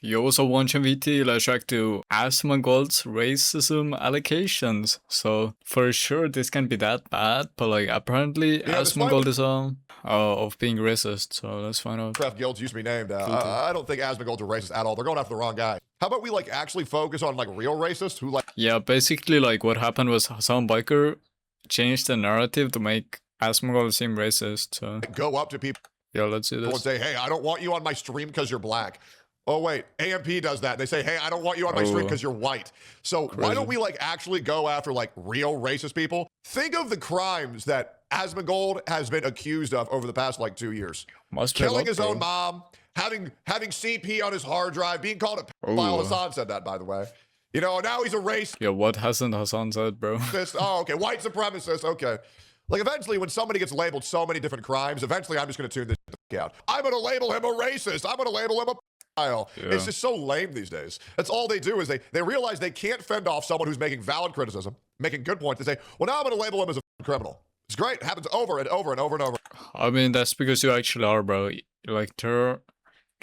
you also want VT, let's react to Asmongold's racism allegations. So for sure this can be that bad, but like apparently Asmongold is of being racist. So let's find out. Craft guilds used to be named. I don't think Asmongold's a racist at all. They're going after the wrong guy. How about we like actually focus on like real racists who like? Yeah, basically like what happened was Hasan Biker changed the narrative to make Asmongold seem racist. So Go up to people. Yeah, let's do this. And say, hey, I don't want you on my stream because you're black. Oh, wait, AMP does that. They say, hey, I don't want you on my stream because you're white. So why don't we like actually go after like real racist people? Think of the crimes that Asmongold has been accused of over the past like 2 years. Killing his own mom, having CP on his hard drive, being called a pedophile. Hasan said that, by the way. You know, now he's a racist. Yeah, what hasn't Hasan said, bro? Oh, okay, white supremacist, okay. Like, eventually, when somebody gets labeled so many different crimes, eventually I'm just going to tune this out. I'm going to label him a racist. I'm going to label him a pedophile. Yeah. It's just so lame these days. That's all they do is they realize they can't fend off someone who's making valid criticism, making good points. They say, well, now I'm going to label him as a criminal. It's great. It happens over and over and over and over. I mean, that's because you actually are, bro. Like, there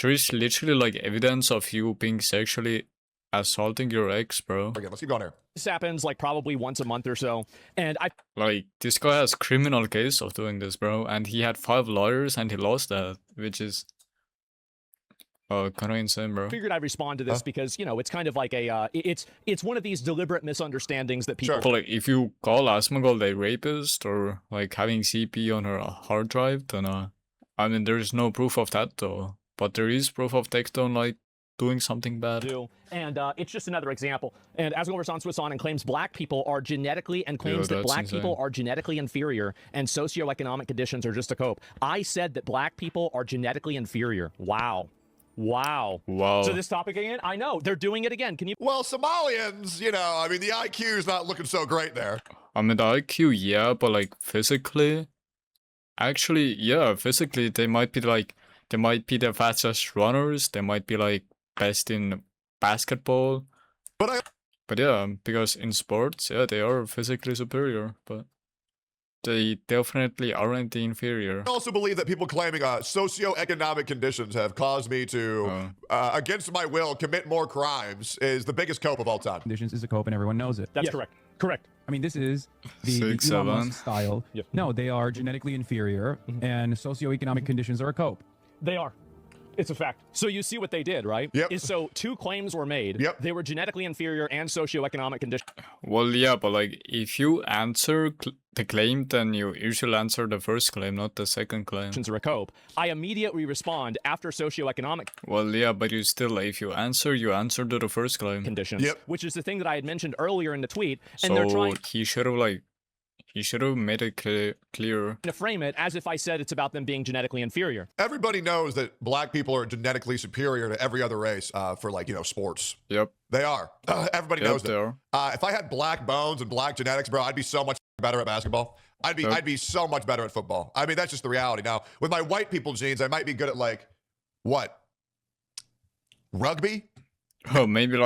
is literally, like, evidence of you being sexually assaulting your ex, bro. Again, let's keep going here. This happens like probably once a month or so, and like this guy has criminal case of doing this, bro, and he had 5 lawyers and he lost that, which is kind of insane, bro. Figured I'd respond to this because, you know, it's kind of like a it's one of these deliberate misunderstandings that people. So, like, if you call Asmongold a rapist or like having CP on her hard drive, then I mean, there's no proof of that though, but there is proof of takedown, like doing something bad. And it's just another example. And Asmongold responds to Hasan and claims black people are genetically and claims that black people are genetically inferior and socioeconomic conditions are just a cope. I said that black people are genetically inferior. Wow. Wow. Wow. So this topic again? I know. They're doing it again. Can you? Well, Somalians, you know, I mean, the IQ is not looking so great there. I mean, the IQ, yeah, but like physically, actually, yeah, physically, they might be the fastest runners. They might be like best in basketball. But yeah, because in sports, yeah, they are physically superior, but they definitely aren't the inferior. I also believe that people claiming socioeconomic conditions have caused me to, against my will, commit more crimes is the biggest cope of all time. Conditions is a cope and everyone knows it. That's correct. Correct. I mean, this is the Elon Musk style. Yep. No, they are genetically inferior and socioeconomic conditions are a cope. They are. It's a fact. So you see what they did, right? Yep. So 2 claims were made. Yep. They were genetically inferior and socioeconomic conditions. Well, yeah, but like if you answer the claim, then you usually answer the first claim, not the second claim. Are a cope. I immediately respond after socioeconomic. Well, yeah, but you still, if you answer to the first claim. Conditions. Yep. Which is the thing that I had mentioned earlier in the tweet. And so they're trying. He should have made it clear To frame it as if I said it's about them being genetically inferior. Everybody knows that black people are genetically superior to every other race for, like, you know, sports. Yep. They are. Everybody knows that. They are. If I had black bones and black genetics, bro, I'd be so much better at basketball. I'd be so much better at football. I mean, that's just the reality. Now, with my white people genes, I might be good at, like, what? Rugby? Oh, maybe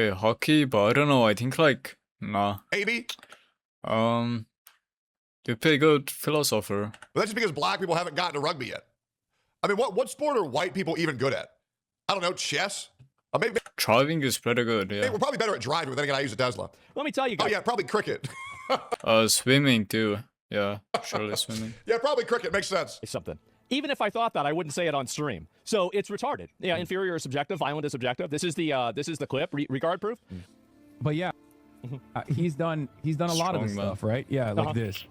hockey, but I don't know. I think like nah. Maybe. You'd be a good philosopher. But that's just because black people haven't gotten to rugby yet. I mean, what sport are white people even good at? I don't know, chess? Maybe driving is pretty good, yeah. We're probably better at driving, but then again, I use a Tesla. Let me tell you guys. Oh, yeah, probably cricket. Swimming too. Yeah, surely swimming. Yeah, probably cricket. Makes sense. Something. Even if I thought that, I wouldn't say it on stream. So it's retarded. Yeah, inferior is subjective, violent is subjective. This is the clip. Regard proof. But yeah, he's done a lot of this stuff, right? Yeah, like this.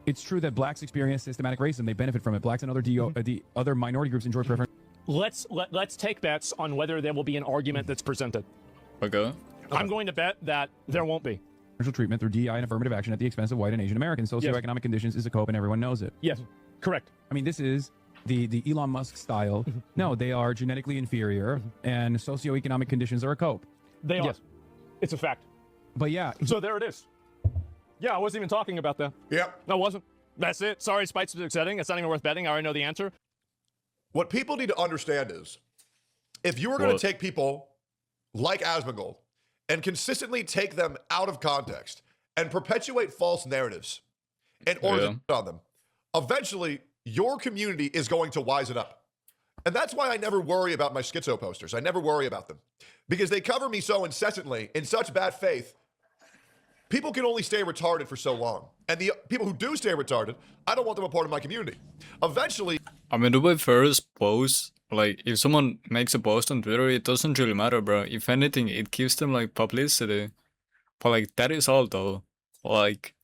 It's true that blacks experience systematic racism. They benefit from it. Blacks and the other minority groups enjoy preference. Let's take bets on whether there will be an argument that's presented. Okay. I'm going to bet that there won't be. Treatment through DEI and affirmative action at the expense of white and Asian Americans. Socioeconomic conditions is a cope and everyone knows it. Yes, correct. I mean, this is the Elon Musk style. No, they are genetically inferior and socioeconomic conditions are a cope. They are. Yes. It's a fact. But yeah. So there it is. Yeah, I wasn't even talking about that. Yep. I wasn't. That's it. Sorry, spite specific setting. It's not even worth betting. I already know the answer. What people need to understand is, if you were going to take people like Asmongold and consistently take them out of context and perpetuate false narratives in order to on them, eventually your community is going to wisen up. And that's why I never worry about my schizo posters. I never worry about them. Because they cover me so incessantly, in such bad faith, people can only stay retarded for so long. And the people who do stay retarded, I don't want them a part of my community. Eventually... I mean, the way first post, like, if someone makes a post on Twitter, it doesn't really matter, bro. If anything, it gives them, like, publicity. But, like, that is all, though. Like,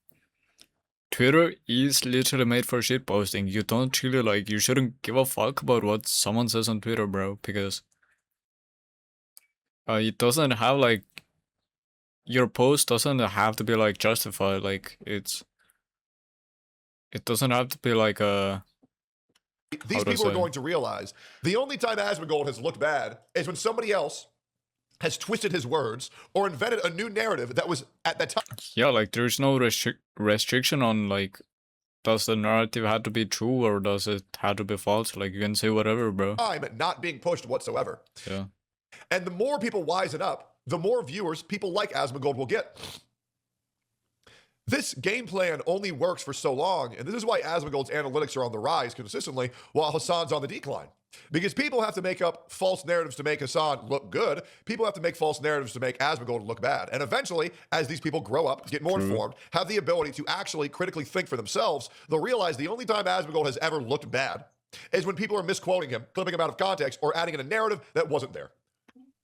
Twitter is literally made for shit posting. You don't really, like, you shouldn't give a fuck about what someone says on Twitter, bro, because it doesn't have, like, your post doesn't have to be, like, justified. Like, it doesn't have to be, like, these people are going to realize the only time Asmongold has looked bad is when somebody else has twisted his words or invented a new narrative that was at that time. Yeah, like, there's no restriction on, like, does the narrative have to be true or does it have to be false? Like, you can say whatever, bro. I'm not being pushed whatsoever. Yeah. And the more people wisen up, the more viewers people like Asmongold will get. This game plan only works for so long, and this is why Asmongold's analytics are on the rise consistently while Hasan's on the decline. Because people have to make up false narratives to make Hasan look good. People have to make false narratives to make Asmongold look bad. And eventually, as these people grow up, get more informed, have the ability to actually critically think for themselves, they'll realize the only time Asmongold has ever looked bad is when people are misquoting him, clipping him out of context, or adding in a narrative that wasn't there.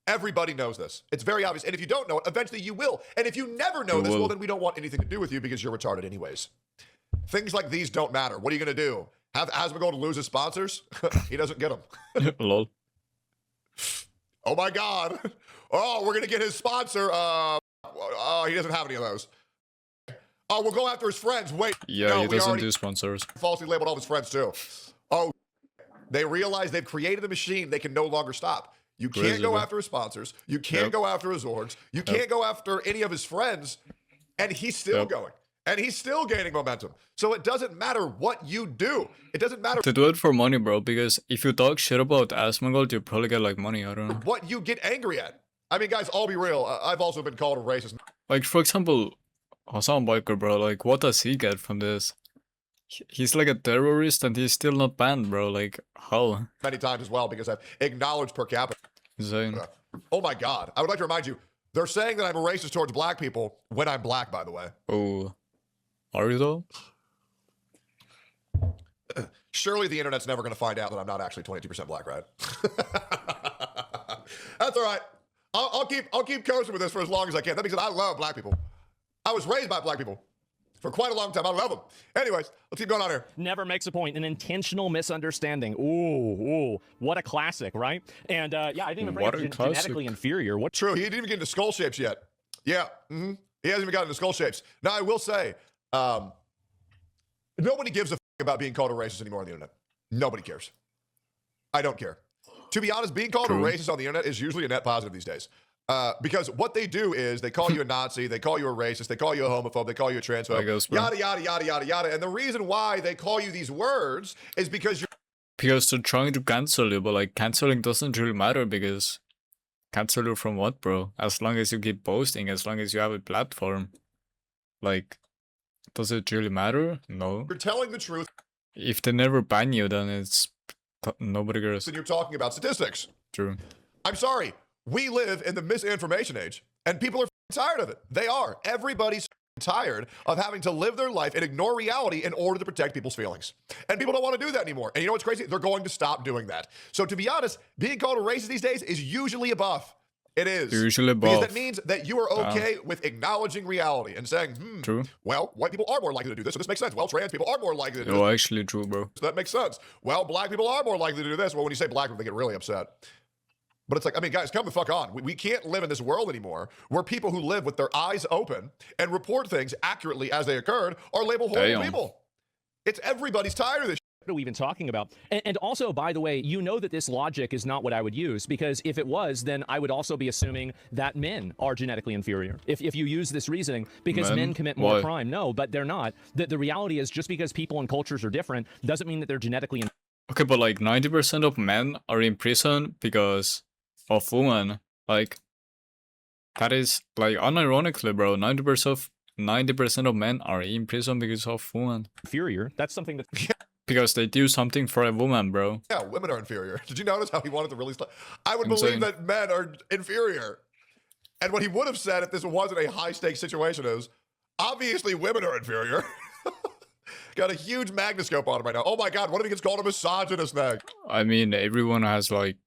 Everybody knows this. It's very obvious. And if you don't know it, eventually you will. And if you never know this, well, then we don't want anything to do with you because you're retarded anyways. Things like these don't matter. What are you going to do? Have Asmongold lose his sponsors? He doesn't get them. Lol. Oh my God. Oh, we're going to get his sponsor. He doesn't have any of those. Oh, we'll go after his friends. Wait. Yeah, no, he doesn't do sponsors. Falsely labeled all his friends too. Oh, they realize they've created a machine they can no longer stop. You can't go after his sponsors. You can't go after his orgs. You can't go after any of his friends. And he's still going. And he's still gaining momentum. So it doesn't matter what you do. It doesn't matter. They do it for money, bro. Because if you talk shit about Asmongold, you probably get like money. I don't know. What you get angry at. I mean, guys, I'll be real. I've also been called a racist. Like, for example, Hasan Biker, bro. Like, what does he get from this? He's like a terrorist and he's still not banned, bro. Like, how? Many times as well because I've acknowledged per capita. Insane. Oh my God. I would like to remind you, they're saying that I'm a racist towards black people when I'm black, by the way. Oh. Are you though? Surely the internet's never going to find out that I'm not actually 22% black, right? That's all right. I'll keep coasting with this for as long as I can. That means that I love black people. I was raised by black people for quite a long time. I love them. Anyways, let's keep going on here. Never makes a point. An intentional misunderstanding. Ooh, what a classic, right? And yeah, I didn't even bring up genetically inferior. What? True. He didn't even get into skull shapes yet. Yeah. He hasn't even gotten into skull shapes. Now, I will say, nobody gives a about being called a racist anymore on the internet. Nobody cares. I don't care. To be honest, being called a racist on the internet is usually a net positive these days. Because what they do is they call you a Nazi, they call you a racist, they call you a homophobe, they call you a transphobe, yada, yada, yada, yada, yada. And the reason why they call you these words is because you're... Because they're trying to cancel you, but like canceling doesn't really matter because... Cancel you from what, bro? As long as you keep posting, as long as you have a platform. Like, does it really matter? No. You're telling the truth. If they never ban you, then it's... Nobody cares. And you're talking about statistics. True. I'm sorry. We live in the misinformation age, and people are tired of it. They are. Everybody's tired of having to live their life and ignore reality in order to protect people's feelings. And people don't want to do that anymore. And you know what's crazy? They're going to stop doing that. So to be honest, being called a racist these days is usually a buff. It is. Usually a buff. Because that means that you are okay with acknowledging reality and saying, true. Well, white people are more likely to do this, so this makes sense. Well, trans people are more likely to do this. Oh, actually true, bro. So that makes sense. Well, black people are more likely to do this. Well, when you say black people, they get really upset. But it's like, I mean, guys, come the fuck on. We can't live in this world anymore where people who live with their eyes open and report things accurately as they occurred are labeled horrible people. It's everybody's tired of this. What are we even talking about? And also, by the way, you know that this logic is not what I would use, because if it was, then I would also be assuming that men are genetically inferior. If you use this reasoning, because men commit more crime. No, but they're not. The reality is just because people and cultures are different doesn't mean that they're genetically inferior. Okay, but like 90% of men are in prison because of women. Like, that is, like, unironically, bro, 90% of men are in prison because of women. Inferior. That's something that... because they do something for a woman, bro. Yeah, women are inferior. Did you notice how he wanted to really? I would Insane. believe that men are inferior. And what he would have said if this wasn't a high-stakes situation is, obviously women are inferior. Got a huge magnascope on him right now. Oh my god, what if he gets called a misogynist next? I mean, everyone has like...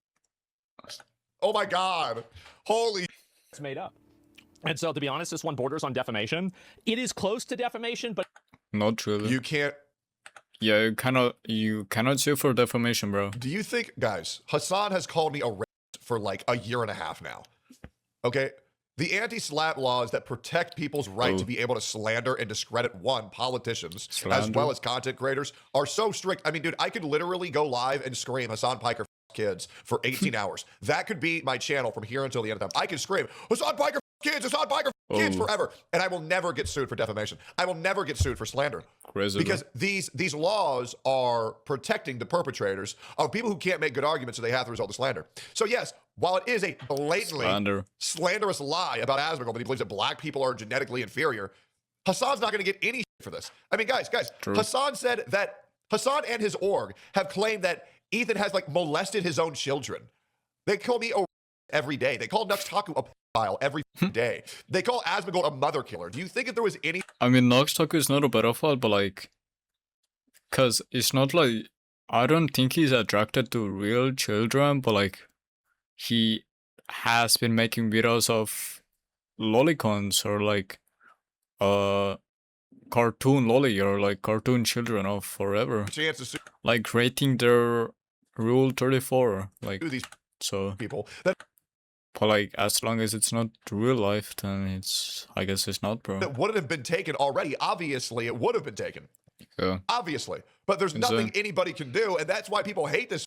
Oh my god. Holy... It's made up. And so, to be honest, this one borders on defamation. It is close to defamation, but... Not really. You can't... Yeah, you cannot sue for defamation, bro. Do you think, guys, Hasan has called me a racist for like a year and a half now. Okay? The anti-slap laws that protect people's right to be able to slander and discredit politicians, as well as content creators, are so strict. I mean, dude, I could literally go live and scream Hasan Piker kids for 18 hours. That could be my channel from here until the end of time. I can scream Hasan Piker kids, Hasan Piker kids forever, and I will never get sued for defamation. I will never get sued for slander. Crazy, because these laws are protecting the perpetrators of people who can't make good arguments, so they have to resort to slander. So yes, while it is a blatantly slanderous lie about Asmongold that he believes that black people are genetically inferior, Hasan's not going to get any shit for this. I mean, guys, True. Hasan said that Hasan and his org have claimed that Ethan has like molested his own children. They call me a every day. They call Nuxtaku a pedophile every day. They call Asmongold a mother killer. Do you think if there was any... I mean, Nuxtaku is not a pedophile, but like... Because it's not like... I don't think he's attracted to real children, but like... He has been making videos of lolicons or like... cartoon lolly or like cartoon children of forever. chance to sue Like creating their Rule 34. Like, these so... people that... But like, as long as it's not real life, then it's... I guess it's not, bro. that wouldn't have been taken already. Obviously, it would have been taken. Yeah. Obviously. But there's nothing anybody can do, and that's why people hate this.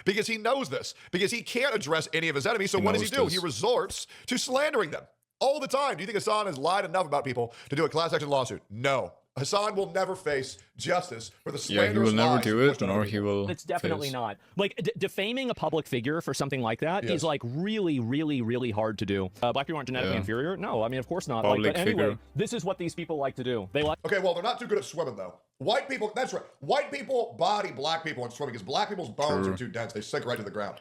Because he knows this. Because he can't address any of his enemies. So what does he do? He resorts to slandering them all the time. Do you think Hasan has lied enough about people to do a class action lawsuit? No. Hasan will never face justice for the slanderous he will never lies do he it, pushed on nor other he people. will. It's definitely face. not. Like, defaming a public figure for something like that is Yes. like really, really, really hard to do. Black people aren't genetically inferior? No, I mean, of course not. Like, Public but anyway, figure. this is what these people like to do. They like... Okay, well, they're not too good at swimming, though. White people, that's right. White people body black people in swimming because black people's bones are too dense. They sink right to the ground.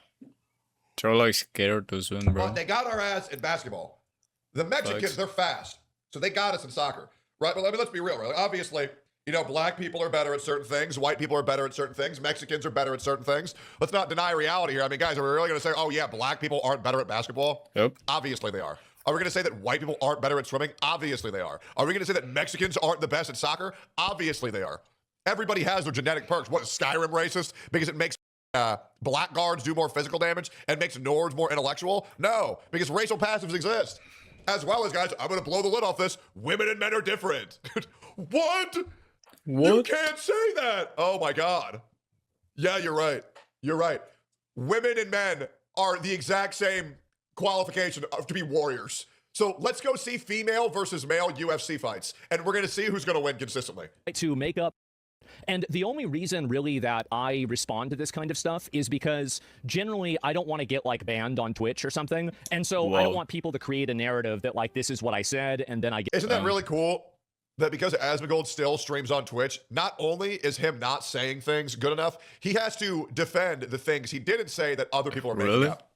They're like scared to swim, bro. But they got our ass in basketball. The Mexicans, they're fast. So they got us in soccer. Right? But I mean, let's be real. Right? Obviously, you know, black people are better at certain things. White people are better at certain things. Mexicans are better at certain things. Let's not deny reality here. I mean, guys, are we really going to say, oh, yeah, black people aren't better at basketball? Yep. Obviously they are. Are we going to say that white people aren't better at swimming? Obviously they are. Are we going to say that Mexicans aren't the best at soccer? Obviously they are. Everybody has their genetic perks. What is Skyrim racist? Because it makes black guards do more physical damage and makes Nords more intellectual? No, because racial passives exist. As well as, guys, I'm going to blow the lid off this. Women and men are different. What? You can't say that. Oh, my God. Yeah, you're right. You're right. Women and men are the exact same qualification to be warriors. So let's go see female versus male UFC fights. And we're going to see who's going to win consistently. to make up. And the only reason really that I respond to this kind of stuff is because generally I don't want to get like banned on Twitch or something. And so I don't want people to create a narrative that like, this is what I said. And then I get... Isn't that really cool? That because Asmongold still streams on Twitch, not only is him not saying things good enough, he has to defend the things he didn't say that other people are making up.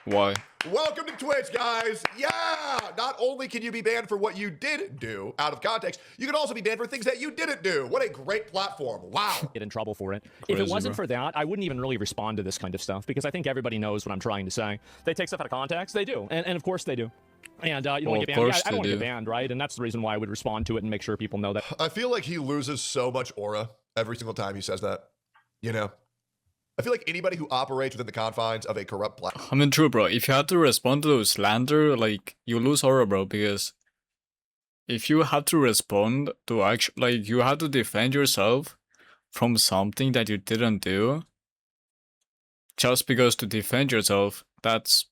Why? Welcome to Twitch, guys. Yeah. Not only can you be banned for what you did do out of context, you can also be banned for things that you didn't do. What a great platform. Wow. Get in trouble for it. Crazy, if it wasn't bro. for that, I wouldn't even really respond to this kind of stuff because I think everybody knows what I'm trying to say. They take stuff out of context. They do. And of course they do. And you don't want to get banned. Yeah, I don't want to get banned, right? And that's the reason why I would respond to it and make sure people know that. I feel like he loses so much aura every single time he says that. You know? I feel like anybody who operates within the confines of a corrupt platform. I mean, true, bro. If you have to respond to slander, like, you lose aura, bro, because if you have to respond to actually, like, you have to defend yourself from something that you didn't do, just because to defend yourself, that's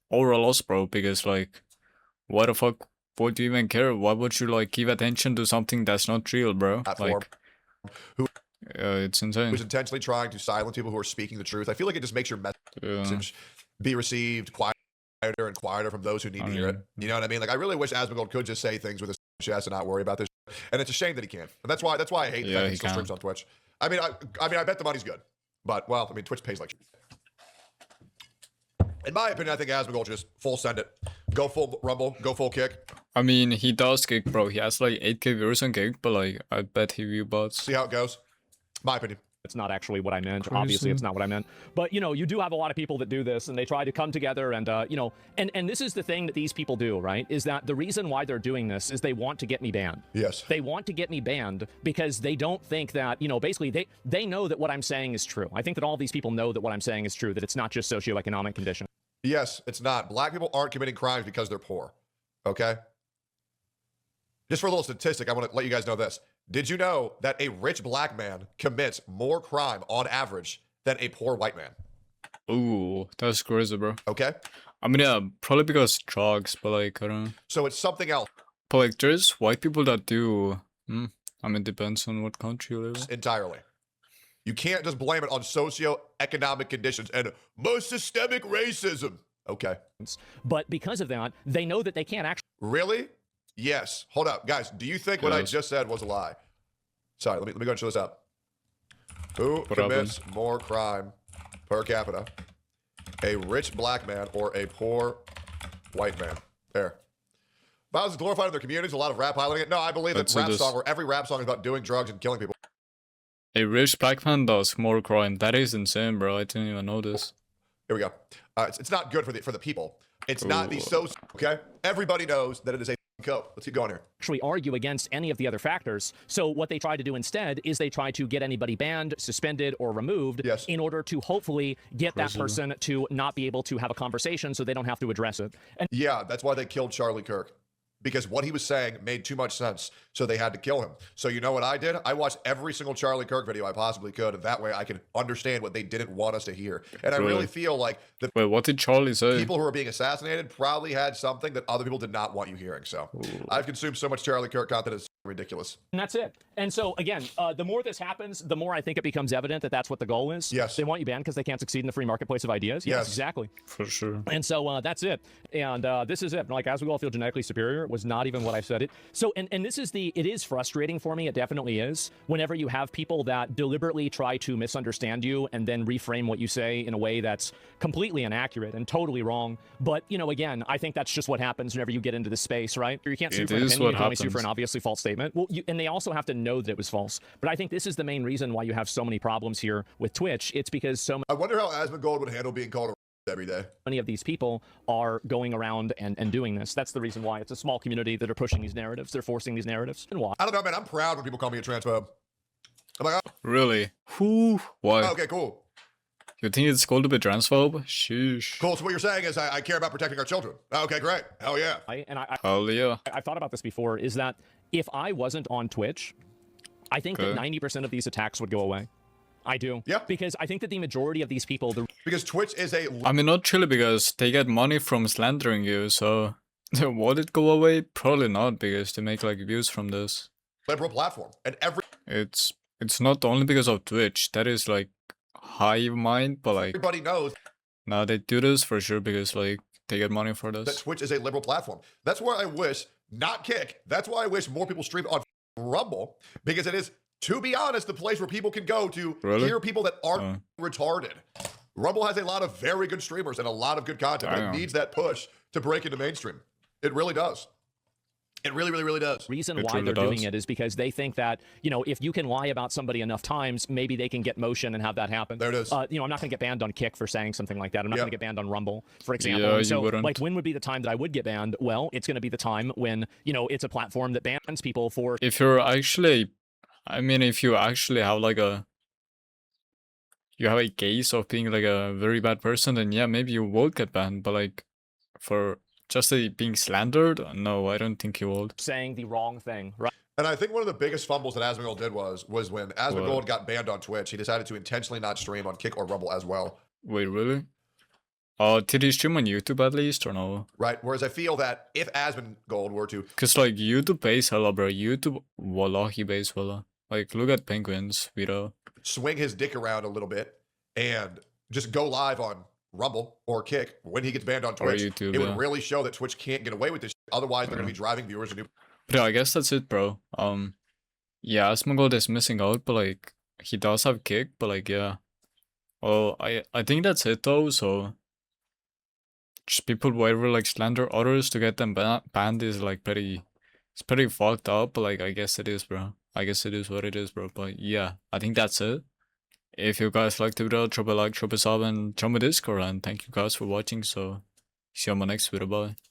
aura loss, bro, because, like, why the fuck would you even care? Why would you, like, give attention to something that's not real, bro? Like, it's insane. Who's intentionally trying to silence people who are speaking the truth. I feel like it just makes your message be received quieter and quieter from those who need to hear it. You know what I mean? Like, I really wish Asmongold could just say things with his chest and not worry about this. And it's a shame that he can't. And that's why I hate the fact that he still streams on Twitch. I mean, I bet the money's good. But, well, I mean, Twitch pays like shit. In my opinion, I think Asmongold just full send it. Go full Rumble, go full Kick. I mean, he does Kick, bro. He has like 8k viewers on Kick, but like, I bet he view bots. See how it goes. My opinion. It's not actually what I meant. Crazy. Obviously, it's not what I meant. But, you know, you do have a lot of people that do this, and they try to come together and, you know, and this is the thing that these people do, right? Is that the reason why they're doing this is they want to get me banned. Yes. They want to get me banned because they don't think that, you know, basically they know that what I'm saying is true. I think that all these people know that what I'm saying is true, that it's not just socioeconomic conditions. Yes, it's not. Black people aren't committing crimes because they're poor. Okay? Just for a little statistic, I want to let you guys know this. Did you know that a rich black man commits more crime on average than a poor white man? Ooh, that's crazy, bro. Okay? I mean, yeah, probably because drugs, but like, I don't know. So it's something else. But like, there's white people that do. I mean, depends on what country you live in. Entirely. You can't just blame it on socioeconomic conditions and more systemic racism. Okay. But because of that, they know that they can't actually. Really? Yes. Hold up. Guys, do you think what I just said was a lie? Sorry, let me go and show this up. Who commits more crime per capita? A rich black man or a poor white man? There. Violence is glorified in their communities, a lot of rap highlighting it. No, I believe that rap song, where every rap song is about doing drugs and killing people. A rich black man does more crime. That is insane, bro. I didn't even know this. Here we go. It's not good for the people. It's not the okay? Everybody knows that it is a cope. Let's keep going here. Actually argue against any of the other factors. So what they try to do instead is they try to get anybody banned, suspended, or removed in order to hopefully get that person to not be able to have a conversation so they don't have to address it. And yeah, that's why they killed Charlie Kirk. Because what he was saying made too much sense, so they had to kill him. So you know what I did? I watched every single Charlie Kirk video I possibly could, and that way I could understand what they didn't want us to hear. And I really feel like the what did Charlie say? People who are being assassinated probably had something that other people did not want you hearing. So I've consumed so much Charlie Kirk content, it's ridiculous. And that's it. And so again, the more this happens, the more I think it becomes evident that that's what the goal is. Yes. They want you banned because they can't succeed in the free marketplace of ideas. Yes, exactly. For sure. And so that's it. And this is it. Like, as we all feel genetically superior was not even what I said it. So, and this is it is frustrating for me. It definitely is. Whenever you have people that deliberately try to misunderstand you and then reframe what you say in a way that's completely inaccurate and totally wrong. But, you know, again, I think that's just what happens whenever you get into this space, right? You can't sue for an opinion, you can only sue for an obviously false statement. Well, and they also have to know that it was false. But I think this is the main reason why you have so many problems here with Twitch. It's because so many. I wonder how Asmongold would handle being called a every day. Many of these people are going around and doing this. That's the reason why it's a small community that are pushing these narratives. They're forcing these narratives. And why? I don't know, man. I'm proud when people call me a transphobe. I'm like, oh. Really? Who? Why? Oh, okay, cool. You think it's cool to be transphobe? Sheesh. Cool. So what you're saying is I care about protecting our children. Okay, great. Hell yeah. Hell yeah. I've thought about this before, is that if I wasn't on Twitch, I think that 90% of these attacks would go away. I do. Yeah. Because I think that the majority of these people... Because Twitch is a... I mean, not really, because they get money from slandering you, so... Would it go away? Probably not, because they make, like, views from this. Liberal platform. And It's not only because of Twitch. That is, like, hive mind, but, like... Everybody knows... No, they do this for sure, because, like, they get money for this. That Twitch is a liberal platform. That's where I wish... Not Kick. That's why I wish more people stream on Rumble, because it is, to be honest, the place where people can go to hear people that aren't retarded. Rumble has a lot of very good streamers and a lot of good content, but it needs that push to break into mainstream. It really does. It really, really, really does. The reason why they're doing it is because they think that, you know, if you can lie about somebody enough times, maybe they can get motion and have that happen. There it is. You know, I'm not going to get banned on Kick for saying something like that. I'm not going to get banned on Rumble, for example. And so, like, when would be the time that I would get banned? Well, it's going to be the time when, you know, it's a platform that bans people for... If you're actually... I mean, if you actually have, like, you have a case of being, like, a very bad person, then yeah, maybe you will get banned. But, like, for... just being slandered? No, I don't think you would. Saying the wrong thing, right? And I think one of the biggest fumbles that Asmongold did was when Asmongold got banned on Twitch, he decided to intentionally not stream on Kick or Rumble as well. Wait, really? Did he stream on YouTube at least, or no? Right, whereas I feel that if Asmongold were to... Because, like, YouTube pays hella, bro. YouTube, wallahi pays hella. Like, look at Penguin's video. Swing his dick around a little bit and just go live on Rumble or Kick when he gets banned on Twitch, YouTube, it would really show that Twitch can't get away with this shit. Otherwise, they're going to be driving viewers to new... But yeah, I guess that's it, bro. Yeah, Asmongold is missing out, but, like, he does have kick, but like yeah. Well, I think that's it though. So just people who ever like slander others to get them banned is like it's pretty fucked up. But like I guess it is, bro. I guess it is what it is, bro. But yeah, I think that's it. If you guys liked the video, drop a like, drop a sub, and join my Discord. And thank you guys for watching. So see you on my next video. Bye.